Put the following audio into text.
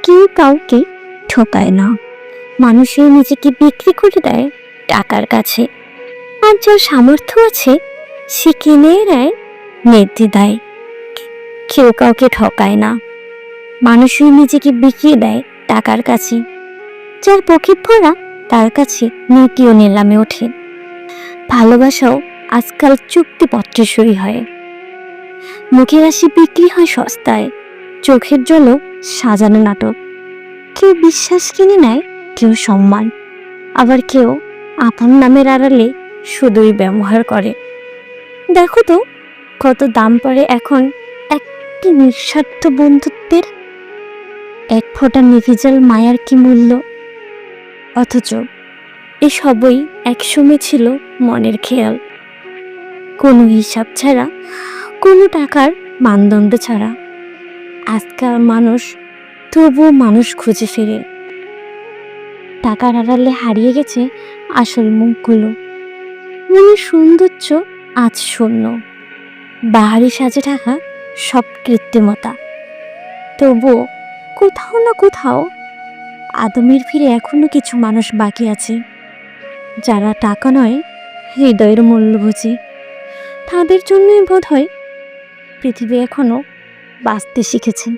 কেউ কাউকে ঠকায় না। মানুষের নিজেকে বিক্রি করে দেয় টাকার কাছে, আর যার সামর্থ্য আছে সে কিনে নেয় নির্দ্বিধায়। কেউ কাউকে ঠকায় না, মানুষই নিজেকে বিক্রি দেয় টাকার কাছে। যার পকেট ভরা তার কাছে নীতিও নিলামে ওঠে। ভালোবাসাও আজকাল চুক্তিপত্রে সই হয়। মুখের হাসি বিক্রি হয় সস্তায়, চোখের জলও সাজানো নাটক। কেউ বিশ্বাস কিনে নেয়, কেউ সম্মান, আবার কেউ আপন নামের আড়ালে শুধুই ব্যবহার করে। দেখো তো কত দাম পড়ে এখন একটি নিঃস্বার্থ বন্ধুত্বের। এক ফোঁটা নিভিজাল মায়ার কি মূল্য! অথচ এসবই একসময় ছিল মনের খেয়াল, কোনো হিসাব ছাড়া, কোনো টাকার মানদণ্ড ছাড়া। আজকাল মানুষ তবুও মানুষ খুঁজে ফিরে। টাকার আড়ালে হারিয়ে গেছে আসল মুখগুলো। মনের সৌন্দর্য আজ শূন্য, বাহারি সাজে ঢাকা সব কৃত্রিমতা। তবুও কোথাও না কোথাও আদমের ফিরে এখনো কিছু মানুষ বাকি আছে, যারা টাকা নয় হৃদয়ের মূল্য বোঝে। তাদের জন্যই বোধহয় পৃথিবী এখনো বাঁচতে শিখেছে।